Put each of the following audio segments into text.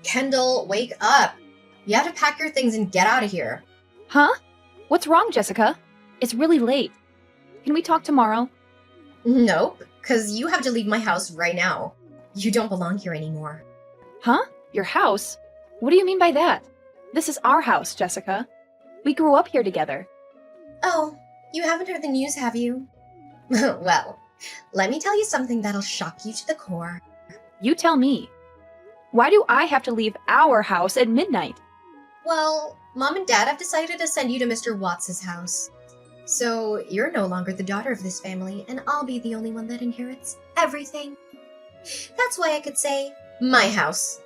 Kendall, wake up. You have to pack your things and get out of here. Huh? What's wrong, Jessica? It's really late. Can we talk tomorrow? Nope, because you have to leave my house right now. You don't belong here anymore. Huh? Your house? What do you mean by that? This is our house, Jessica. We grew up here together. Oh, you haven't heard the news, have you? Well, let me tell you something that'll shock you to the core. You tell me. Why do I have to leave our house at midnight? Well, Mom and Dad have decided to send you to Mr. Watts's house. So you're no longer the daughter of this family, and I'll be the only one that inherits everything. That's why I could say, my house.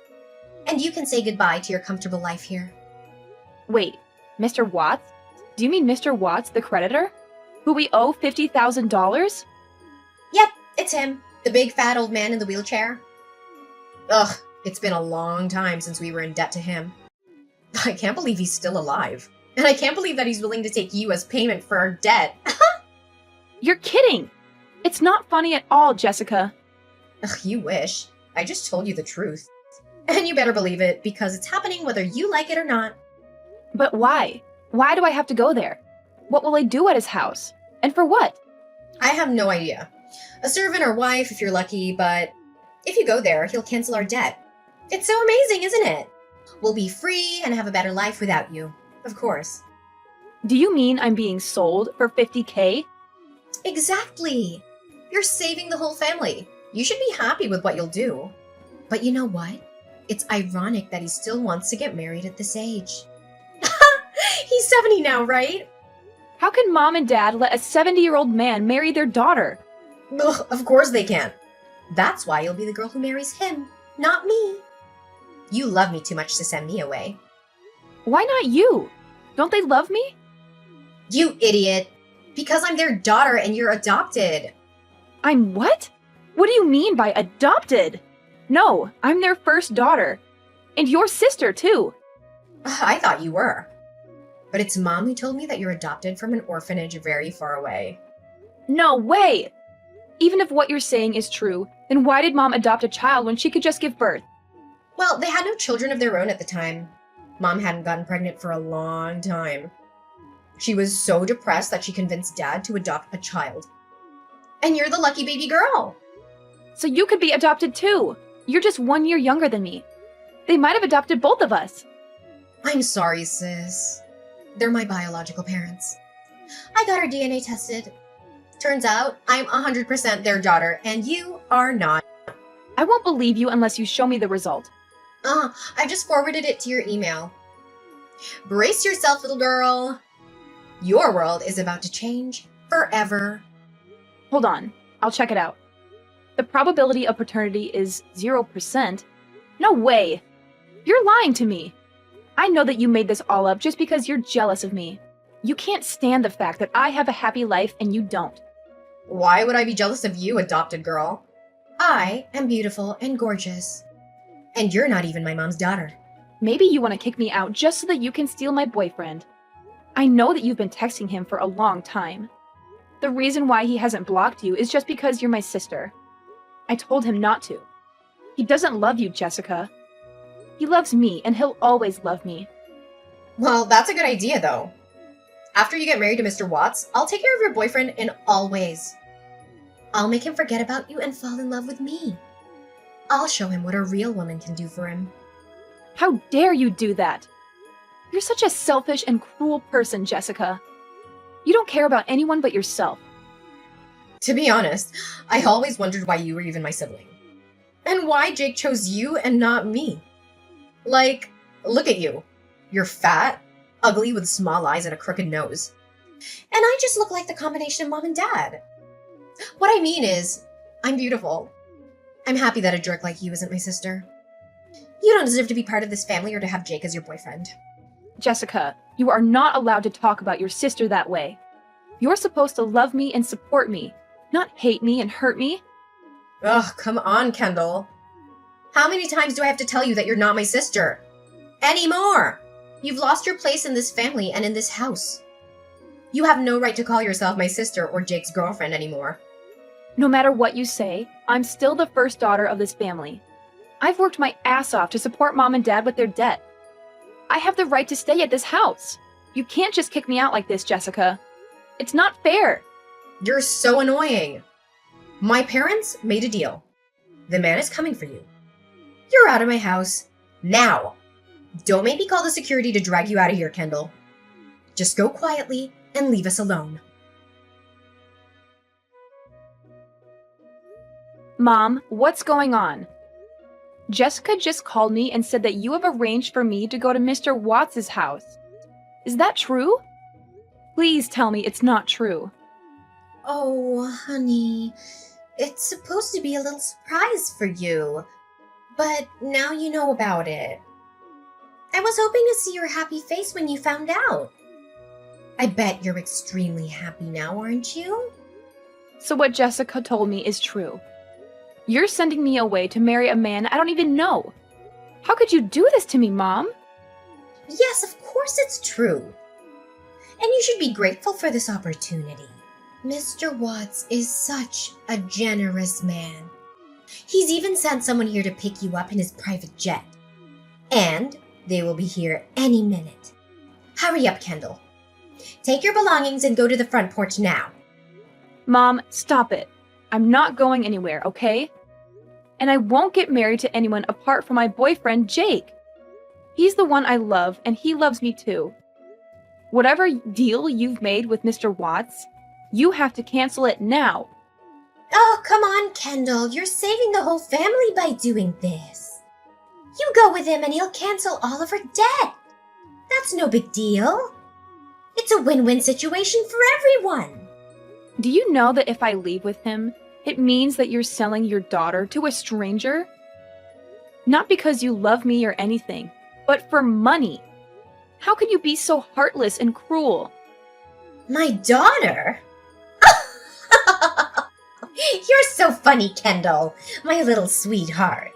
And you can say goodbye to your comfortable life here. Wait, Mr. Watts? Do you mean Mr. Watts, the creditor? Who we owe $50,000? Yep, it's him. The big fat old man in the wheelchair. Ugh, it's been a long time since we were in debt to him. I can't believe he's still alive. And I can't believe that he's willing to take you as payment for our debt. You're kidding! It's not funny at all, Jessica. Ugh, you wish. I just told you the truth. And you better believe it, because it's happening whether you like it or not. But why? Why do I have to go there? What will I do at his house? And for what? I have no idea. A servant or wife if you're lucky, but if you go there, he'll cancel our debt. It's so amazing, isn't it? We'll be free and have a better life without you. Of course. Do you mean I'm being sold for $50K? Exactly. You're saving the whole family. You should be happy with what you'll do. But you know what? It's ironic that he still wants to get married at this age. He's 70 now, right? How can Mom and Dad let a 70-year-old man marry their daughter? Ugh, of course they can. That's why you'll be the girl who marries him, not me. You love me too much to send me away. Why not you? Don't they love me? You idiot. Because I'm their daughter and you're adopted. I'm what? What do you mean by adopted? No, I'm their first daughter. And your sister, too. I thought you were. But it's Mom who told me that you're adopted from an orphanage very far away. No way! Even if what you're saying is true, then why did Mom adopt a child when she could just give birth? Well, they had no children of their own at the time. Mom hadn't gotten pregnant for a long time. She was so depressed that she convinced Dad to adopt a child. And you're the lucky baby girl. So you could be adopted too. You're just 1 year younger than me. They might have adopted both of us. I'm sorry, sis. They're my biological parents. I got her DNA tested. Turns out I'm 100% their daughter, and you are not. I won't believe you unless you show me the result. I just forwarded it to your email. Brace yourself, little girl. Your world is about to change forever. Hold on, I'll check it out. The probability of paternity is 0%. No way! You're lying to me. I know that you made this all up just because you're jealous of me. You can't stand the fact that I have a happy life and you don't. Why would I be jealous of you, adopted girl? I am beautiful and gorgeous. And you're not even my mom's daughter. Maybe you want to kick me out just so that you can steal my boyfriend. I know that you've been texting him for a long time. The reason why he hasn't blocked you is just because you're my sister. I told him not to. He doesn't love you, Jessica. He loves me, and he'll always love me. Well, that's a good idea, though. After you get married to Mr. Watts, I'll take care of your boyfriend in all ways. I'll make him forget about you and fall in love with me. I'll show him what a real woman can do for him. How dare you do that? You're such a selfish and cruel person, Jessica. You don't care about anyone but yourself. To be honest, I always wondered why you were even my sibling. And why Jake chose you and not me. Like, look at you. You're fat, ugly with small eyes and a crooked nose. And I just look like the combination of Mom and Dad. What I mean is, I'm beautiful. I'm happy that a jerk like you isn't my sister. You don't deserve to be part of this family or to have Jake as your boyfriend. Jessica, you are not allowed to talk about your sister that way. You're supposed to love me and support me, not hate me and hurt me. Ugh, come on, Kendall. How many times do I have to tell you that you're not my sister? Anymore! You've lost your place in this family and in this house. You have no right to call yourself my sister or Jake's girlfriend anymore. No matter what you say, I'm still the first daughter of this family. I've worked my ass off to support Mom and Dad with their debt. I have the right to stay at this house. You can't just kick me out like this, Jessica. It's not fair. You're so annoying. My parents made a deal. The man is coming for you. You're out of my house. Now. Don't make me call the security to drag you out of here, Kendall. Just go quietly and leave us alone. Mom, what's going on? Jessica just called me and said that you have arranged for me to go to Mr. Watts' house. Is that true? Please tell me it's not true. Oh, honey. It's supposed to be a little surprise for you. But now you know about it. I was hoping to see your happy face when you found out. I bet you're extremely happy now, aren't you? So what Jessica told me is true. You're sending me away to marry a man I don't even know. How could you do this to me, Mom? Yes, of course it's true. And you should be grateful for this opportunity. Mr. Watts is such a generous man. He's even sent someone here to pick you up in his private jet. And they will be here any minute. Hurry up, Kendall. Take your belongings and go to the front porch now. Mom, stop it. I'm not going anywhere, okay? And I won't get married to anyone apart from my boyfriend, Jake. He's the one I love, and he loves me too. Whatever deal you've made with Mr. Watts, you have to cancel it now. Oh, come on, Kendall. You're saving the whole family by doing this. You go with him and he'll cancel all of her debt. That's no big deal. It's a win-win situation for everyone. Do you know that if I leave with him, it means that you're selling your daughter to a stranger? Not because you love me or anything, but for money. How can you be so heartless and cruel? My daughter? You're so funny, Kendall, my little sweetheart.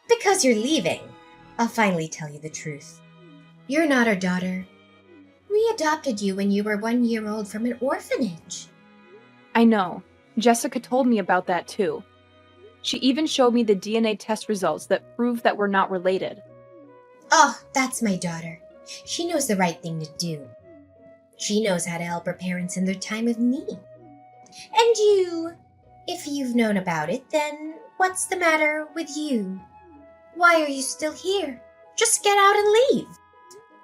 Because you're leaving, I'll finally tell you the truth. You're not our daughter. We adopted you when you were 1 year old from an orphanage. I know. Jessica told me about that too. She even showed me the DNA test results that prove that we're not related. Oh, that's my daughter. She knows the right thing to do. She knows how to help her parents in their time of need. And you, if you've known about it, then what's the matter with you? Why are you still here? Just get out and leave.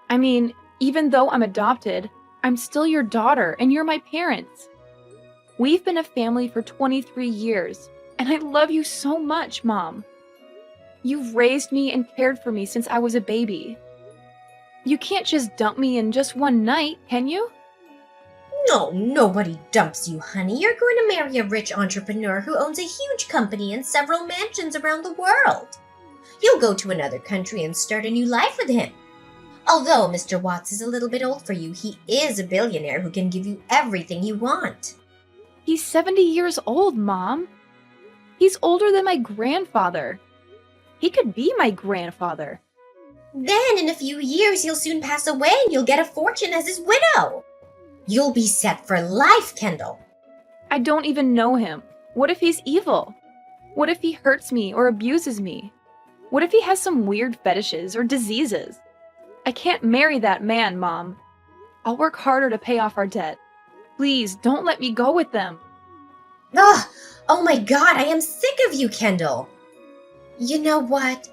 I mean, even though I'm adopted, I'm still your daughter and you're my parents. We've been a family for 23 years, and I love you so much, Mom. You've raised me and cared for me since I was a baby. You can't just dump me in just one night, can you? No, nobody dumps you, honey. You're going to marry a rich entrepreneur who owns a huge company and several mansions around the world. You'll go to another country and start a new life with him. Although Mr. Watts is a little bit old for you, he is a billionaire who can give you everything you want. He's 70 years old, Mom. He's older than my grandfather. He could be my grandfather. Then, in a few years, he'll soon pass away and you'll get a fortune as his widow. You'll be set for life, Kendall. I don't even know him. What if he's evil? What if he hurts me or abuses me? What if he has some weird fetishes or diseases? I can't marry that man, Mom. I'll work harder to pay off our debt. Please, don't let me go with them. Ugh! Oh my God, I am sick of you, Kendall. You know what?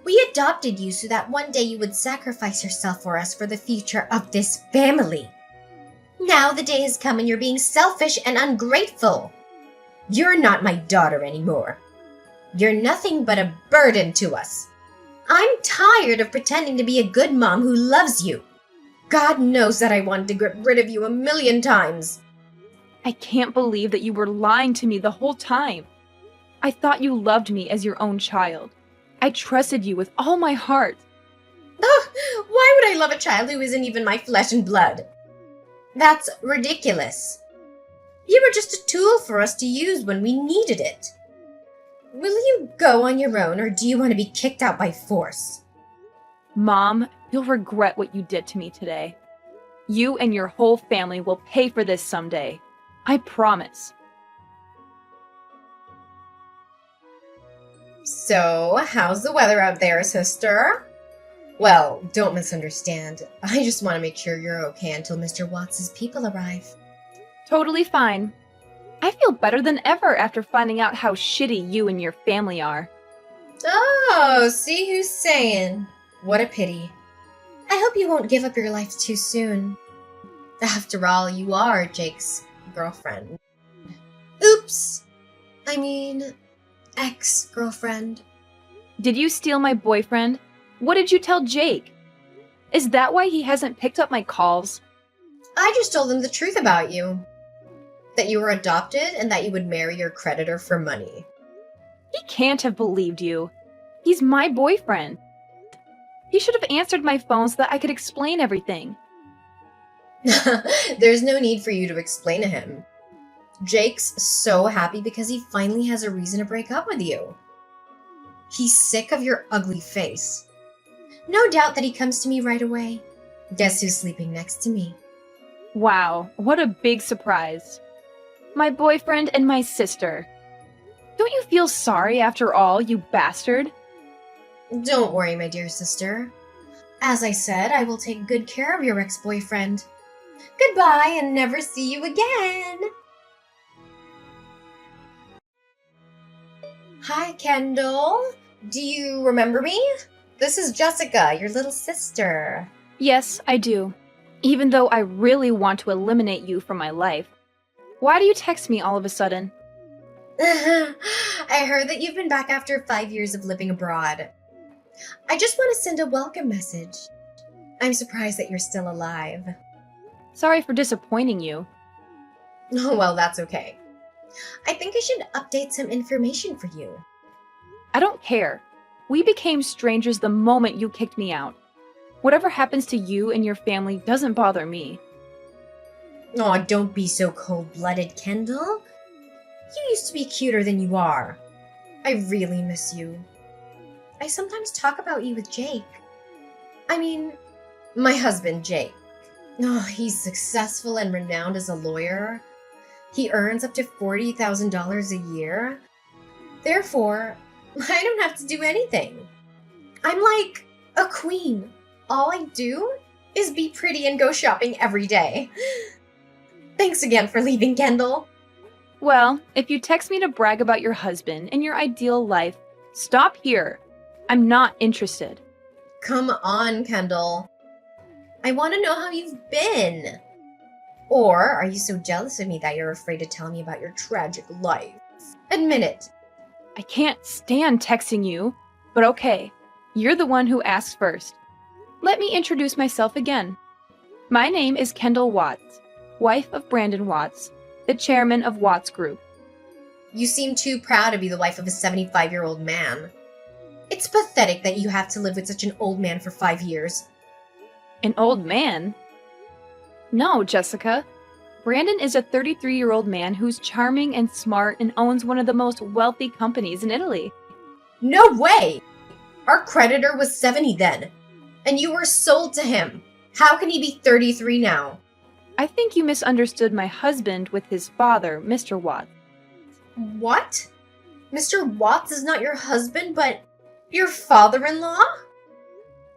We adopted you so that one day you would sacrifice yourself for us for the future of this family. Now the day has come and you're being selfish and ungrateful. You're not my daughter anymore. You're nothing but a burden to us. I'm tired of pretending to be a good mom who loves you. God knows that I wanted to get rid of you a million times. I can't believe that you were lying to me the whole time. I thought you loved me as your own child. I trusted you with all my heart. Ugh, why would I love a child who isn't even my flesh and blood? That's ridiculous. You were just a tool for us to use when we needed it. Will you go on your own, or do you want to be kicked out by force? Mom, you'll regret what you did to me today. You and your whole family will pay for this someday. I promise. So, how's the weather out there, sister? Well, don't misunderstand. I just want to make sure you're okay until Mr. Watts's people arrive. Totally fine. I feel better than ever after finding out how shitty you and your family are. Oh, see who's saying. What a pity. I hope you won't give up your life too soon. After all, you are Jake's girlfriend. Oops! I mean, ex-girlfriend. Did you steal my boyfriend? What did you tell Jake? Is that why he hasn't picked up my calls? I just told him the truth about you. That you were adopted and that you would marry your creditor for money. He can't have believed you. He's my boyfriend. He should have answered my phone so that I could explain everything. There's no need for you to explain to him. Jake's so happy because he finally has a reason to break up with you. He's sick of your ugly face. No doubt that he comes to me right away. Guess who's sleeping next to me? Wow, what a big surprise. My boyfriend and my sister. Don't you feel sorry after all, you bastard? Don't worry, my dear sister. As I said, I will take good care of your ex-boyfriend. Goodbye and never see you again. Hi, Kendall. Do you remember me? This is Jessica, your little sister. Yes, I do. Even though I really want to eliminate you from my life. Why do you text me all of a sudden? I heard that you've been back after 5 years of living abroad. I just want to send a welcome message. I'm surprised that you're still alive. Sorry for disappointing you. Oh, well, that's okay. I think I should update some information for you. I don't care. We became strangers the moment you kicked me out. Whatever happens to you and your family doesn't bother me. Aw, don't be so cold-blooded, Kendall. You used to be cuter than you are. I really miss you. I sometimes talk about you with Jake. I mean, my husband, Jake. Oh, he's successful and renowned as a lawyer. He earns up to $40,000 a year. Therefore, I don't have to do anything. I'm like a queen. All I do is be pretty and go shopping every day. Thanks again for leaving, Kendall. Well, if you text me to brag about your husband and your ideal life, stop here. I'm not interested. Come on, Kendall. I want to know how you've been. Or are you so jealous of me that you're afraid to tell me about your tragic life? Admit it. I can't stand texting you, but okay, you're the one who asked first. Let me introduce myself again. My name is Kendall Watts, wife of Brandon Watts, the chairman of Watts Group. You seem too proud to be the wife of a 75-year-old man. It's pathetic that you have to live with such an old man for 5 years. An old man? No, Jessica. Brandon is a 33-year-old man who's charming and smart and owns one of the most wealthy companies in Italy. No way! Our creditor was 70 then, and you were sold to him. How can he be 33 now? I think you misunderstood my husband with his father, Mr. Watts. What? Mr. Watts is not your husband, but your father-in-law?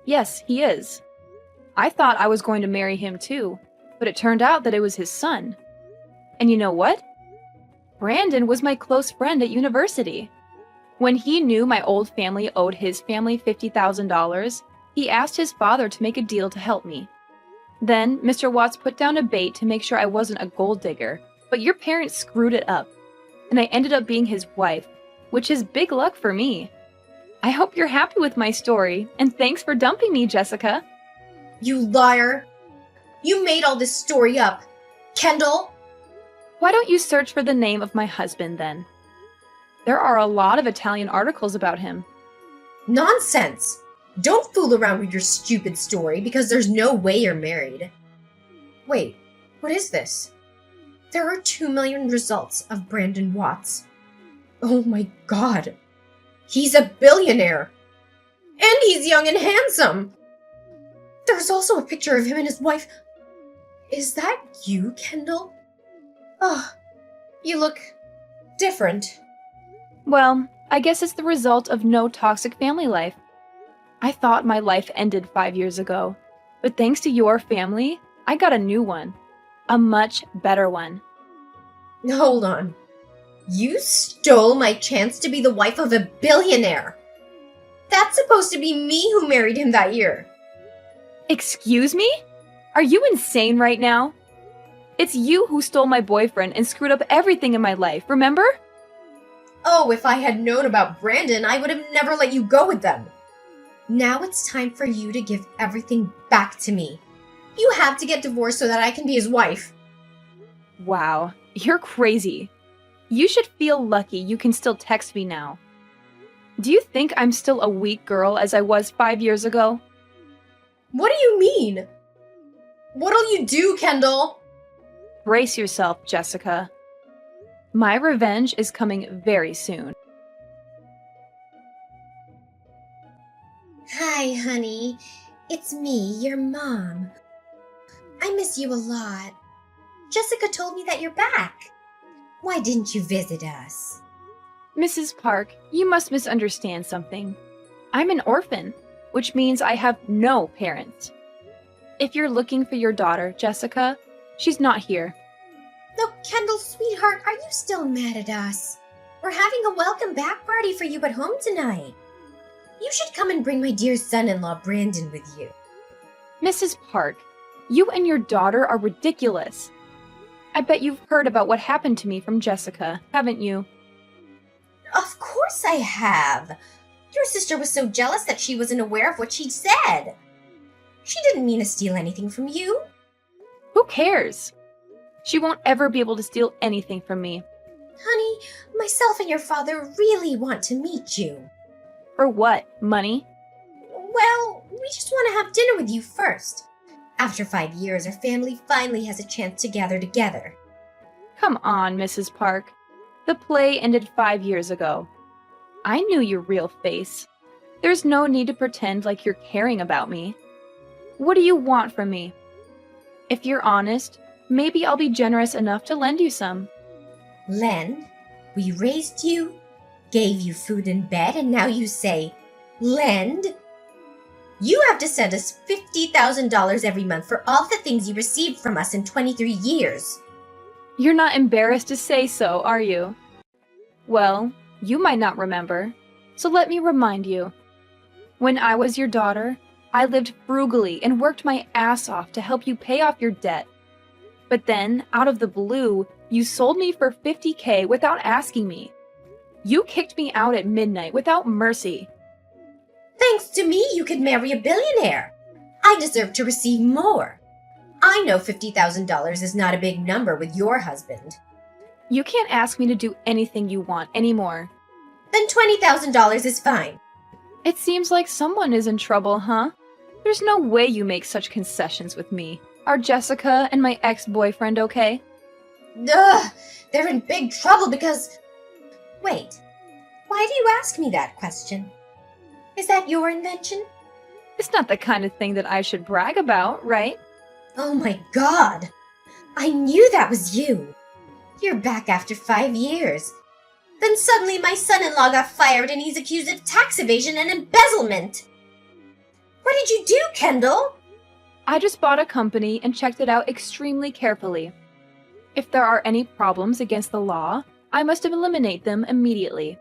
Yes, he is. I thought I was going to marry him too, but it turned out that it was his son. And you know what? Brandon was my close friend at university. When he knew my old family owed his family $50,000, he asked his father to make a deal to help me. Then, Mr. Watts put down a bait to make sure I wasn't a gold digger, but your parents screwed it up, and I ended up being his wife, which is big luck for me. I hope you're happy with my story, and thanks for dumping me, Jessica. You liar! You made all this story up. Kendall? Why don't you search for the name of my husband, then? There are a lot of Italian articles about him. Nonsense! Don't fool around with your stupid story, because there's no way you're married. Wait, what is this? There are 2 million results of Brandon Watts. Oh my god. He's a billionaire! And he's young and handsome! There's also a picture of him and his wife. Is that you, Kendall? Oh, you look different. Well, I guess it's the result of no toxic family life. I thought my life ended 5 years ago, but thanks to your family, I got a new one. A much better one. Hold on. You stole my chance to be the wife of a billionaire. That's supposed to be me who married him that year. Excuse me? Are you insane right now? It's you who stole my boyfriend and screwed up everything in my life, remember? Oh, if I had known about Brandon, I would have never let you go with them. Now it's time for you to give everything back to me. You have to get divorced so that I can be his wife. Wow, you're crazy. You should feel lucky you can still text me now. Do you think I'm still a weak girl as I was 5 years ago? What do you mean? What'll you do, Kendall? Brace yourself, Jessica. My revenge is coming very soon. Hi, honey. It's me, your mom. I miss you a lot. Jessica told me that you're back. Why didn't you visit us? Mrs. Park, you must misunderstand something. I'm an orphan, which means I have no parents. If you're looking for your daughter, Jessica, she's not here. No, Kendall, sweetheart, are you still mad at us? We're having a welcome back party for you at home tonight. You should come and bring my dear son-in-law Brandon with you. Mrs. Park, you and your daughter are ridiculous. I bet you've heard about what happened to me from Jessica, haven't you? Of course I have. Your sister was so jealous that she wasn't aware of what she'd said. She didn't mean to steal anything from you. Who cares? She won't ever be able to steal anything from me. Honey, myself and your father really want to meet you. For what? Money? Well, we just want to have dinner with you first. After 5 years, our family finally has a chance to gather together. Come on, Mrs. Park. The play ended 5 years ago. I knew your real face. There's no need to pretend like you're caring about me. What do you want from me? If you're honest, maybe I'll be generous enough to lend you some. Lend? We raised you, gave you food and bed, and now you say, lend? You have to send us $50,000 every month for all the things you received from us in 23 years. You're not embarrassed to say so, are you? Well, you might not remember, so let me remind you. When I was your daughter, I lived frugally and worked my ass off to help you pay off your debt. But then, out of the blue, you sold me for $50K without asking me. You kicked me out at midnight without mercy. Thanks to me, you could marry a billionaire. I deserve to receive more. I know $50,000 is not a big number with your husband. You can't ask me to do anything you want anymore. Then $20,000 is fine. It seems like someone is in trouble, huh? There's no way you make such concessions with me. Are Jessica and my ex-boyfriend okay? Ugh, they're in big trouble because... Wait, why do you ask me that question? Is that your invention? It's not the kind of thing that I should brag about, right? Oh my god! I knew that was you! You're back after 5 years. Then suddenly my son-in-law got fired and he's accused of tax evasion and embezzlement! What did you do, Kendall? I just bought a company and checked it out extremely carefully. If there are any problems against the law, I must eliminate them immediately.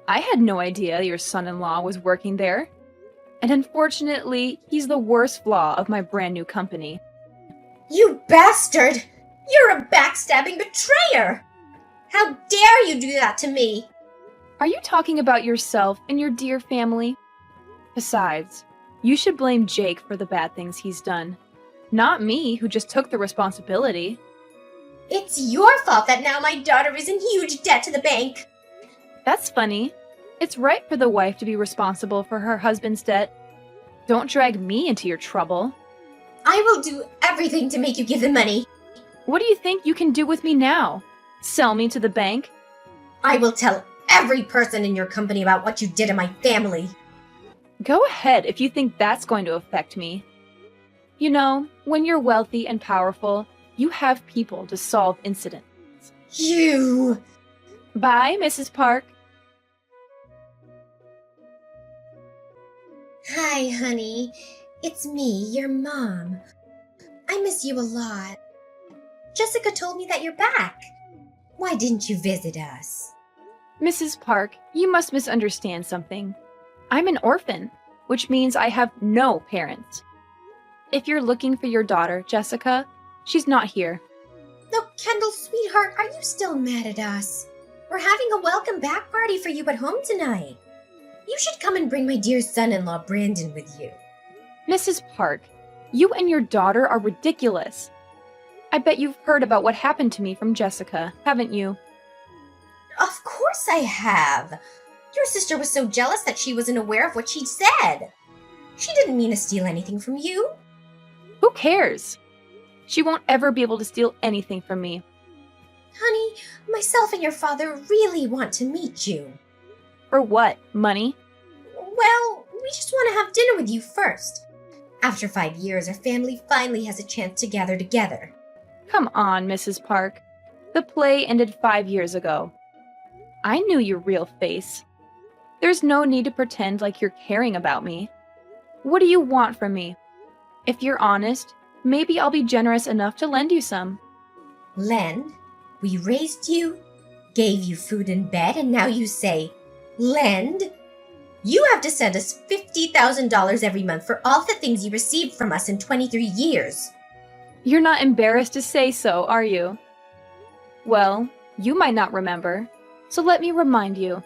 I had no idea your son-in-law was working there. And unfortunately, he's the worst flaw of my brand new company. You bastard! You're a backstabbing betrayer! How dare you do that to me? Are you talking about yourself and your dear family? Besides, you should blame Jake for the bad things he's done. Not me, who just took the responsibility. It's your fault that now my daughter is in huge debt to the bank. That's funny. It's right for the wife to be responsible for her husband's debt. Don't drag me into your trouble. I will do everything to make you give the money. What do you think you can do with me now? Sell me to the bank? I will tell every person in your company about what you did to my family. Go ahead if you think that's going to affect me. You know, when you're wealthy and powerful, you have people to solve incidents. You! Bye, Mrs. Park. Hi, honey. It's me, your mom. I miss you a lot. Jessica told me that you're back. Why didn't you visit us? Mrs. Park, you must misunderstand something. I'm an orphan, which means I have no parents. If you're looking for your daughter, Jessica, she's not here. No, Kendall, sweetheart, are you still mad at us? We're having a welcome back party for you at home tonight. You should come and bring my dear son-in-law Brandon with you. Mrs. Park, you and your daughter are ridiculous. I bet you've heard about what happened to me from Jessica, haven't you? Of course I have. Your sister was so jealous that she wasn't aware of what she'd said. She didn't mean to steal anything from you. Who cares? She won't ever be able to steal anything from me. Honey, myself and your father really want to meet you. For what? Money? Well, we just want to have dinner with you first. After 5 years, our family finally has a chance to gather together. Come on, Mrs. Park. The play ended 5 years ago. I knew your real face. There's no need to pretend like you're caring about me. What do you want from me? If you're honest, maybe I'll be generous enough to lend you some. Lend? We raised you, gave you food and bed, and now you say, lend? You have to send us $50,000 every month for all the things you received from us in 23 years. You're not embarrassed to say so, are you? Well, you might not remember, so let me remind you.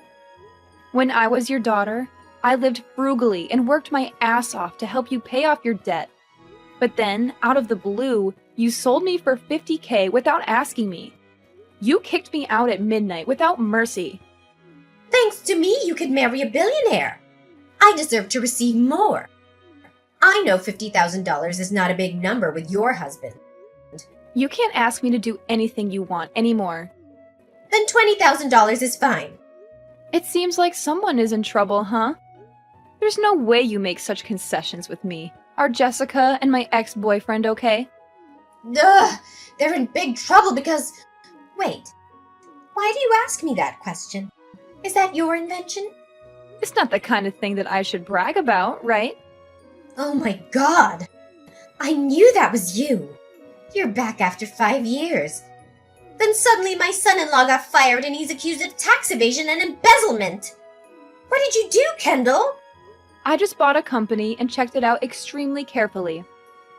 When I was your daughter, I lived frugally and worked my ass off to help you pay off your debt. But then, out of the blue, you sold me for $50K without asking me. You kicked me out at midnight without mercy. Thanks to me, you could marry a billionaire. I deserve to receive more. I know $50,000 is not a big number with your husband. You can't ask me to do anything you want anymore. Then $20,000 is fine. It seems like someone is in trouble, huh? There's no way you make such concessions with me. Are Jessica and my ex-boyfriend okay? Ugh, they're in big trouble because... Wait, why do you ask me that question? Is that your invention? It's not the kind of thing that I should brag about, right? Oh my god! I knew that was you! You're back after 5 years. Then suddenly my son-in-law got fired and he's accused of tax evasion and embezzlement! What did you do, Kendall? I just bought a company and checked it out extremely carefully.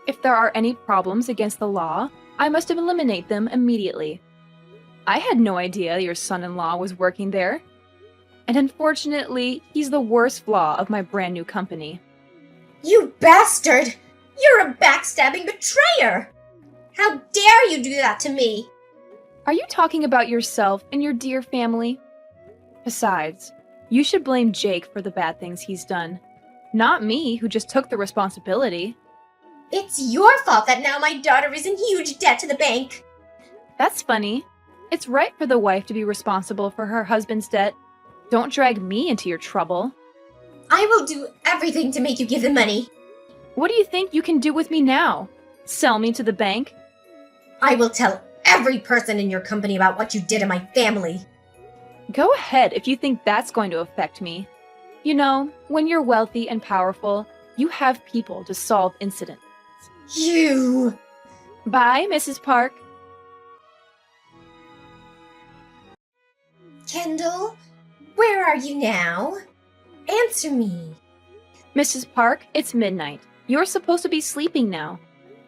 If there are any problems against the law, I must eliminate them immediately. I had no idea your son-in-law was working there. And unfortunately, he's the worst flaw of my brand new company. You bastard! You're a backstabbing betrayer! How dare you do that to me? Are you talking about yourself and your dear family? Besides, you should blame Jake for the bad things he's done. Not me, who just took the responsibility. It's your fault that now my daughter is in huge debt to the bank. That's funny. It's right for the wife to be responsible for her husband's debt. Don't drag me into your trouble. I will do everything to make you give the money. What do you think you can do with me now? Sell me to the bank? I will tell every person in your company about what you did to my family. Go ahead if you think that's going to affect me. You know, when you're wealthy and powerful, you have people to solve incidents. You! Bye, Mrs. Park. Kendall, where are you now? Answer me. Mrs. Park, it's midnight. You're supposed to be sleeping now.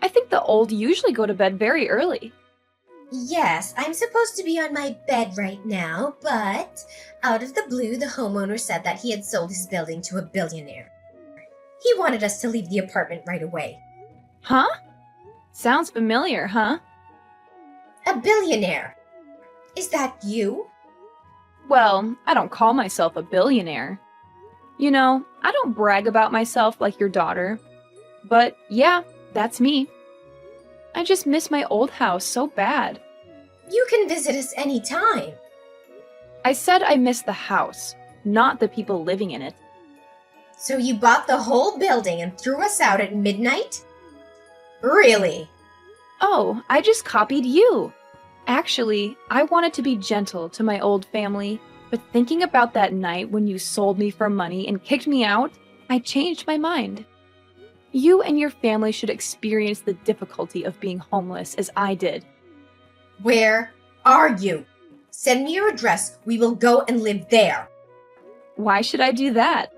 I think the old usually go to bed very early. Yes, I'm supposed to be on my bed right now, but out of the blue, the homeowner said that he had sold his building to a billionaire. He wanted us to leave the apartment right away. Huh? Sounds familiar, huh? A billionaire. Is that you? Well, I don't call myself a billionaire. You know, I don't brag about myself like your daughter. But yeah, that's me. I just miss my old house so bad. You can visit us anytime. I said I miss the house, not the people living in it. So you bought the whole building and threw us out at midnight? Really? Oh, I just copied you. Actually, I wanted to be gentle to my old family, but thinking about that night when you sold me for money and kicked me out, I changed my mind. You and your family should experience the difficulty of being homeless as I did. Where are you? Send me your address. We will go and live there. Why should I do that?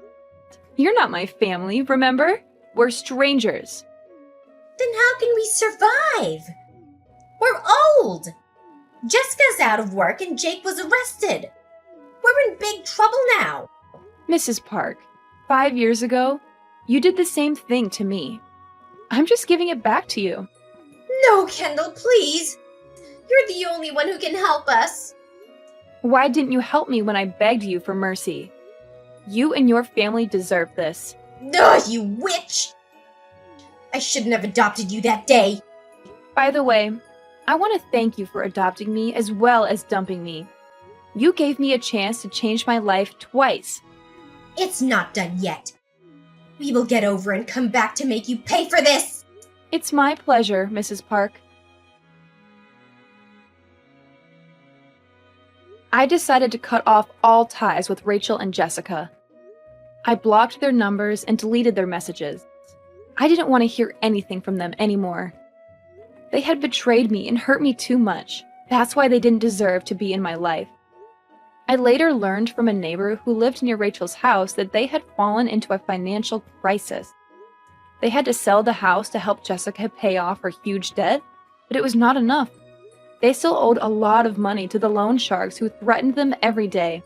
You're not my family, remember? We're strangers. Then how can we survive? We're old. Jessica's out of work and Jake was arrested. We're in big trouble now. Mrs. Park, 5 years ago, you did the same thing to me. I'm just giving it back to you. No, Kendall, please. You're the only one who can help us. Why didn't you help me when I begged you for mercy? You and your family deserve this. Ugh, you witch! I shouldn't have adopted you that day. By the way, I want to thank you for adopting me as well as dumping me. You gave me a chance to change my life twice. It's not done yet. We will get over and come back to make you pay for this. It's my pleasure, Mrs. Park. I decided to cut off all ties with Rachel and Jessica. I blocked their numbers and deleted their messages. I didn't want to hear anything from them anymore. They had betrayed me and hurt me too much. That's why they didn't deserve to be in my life. I later learned from a neighbor who lived near Rachel's house that they had fallen into a financial crisis. They had to sell the house to help Jessica pay off her huge debt, but it was not enough. They still owed a lot of money to the loan sharks who threatened them every day.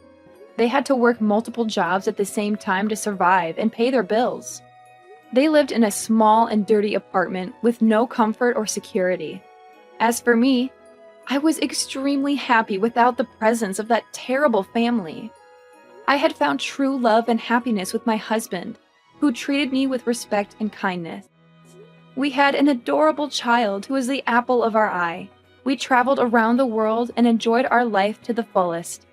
They had to work multiple jobs at the same time to survive and pay their bills. They lived in a small and dirty apartment with no comfort or security. As for me, I was extremely happy without the presence of that terrible family. I had found true love and happiness with my husband, who treated me with respect and kindness. We had an adorable child who was the apple of our eye. We traveled around the world and enjoyed our life to the fullest.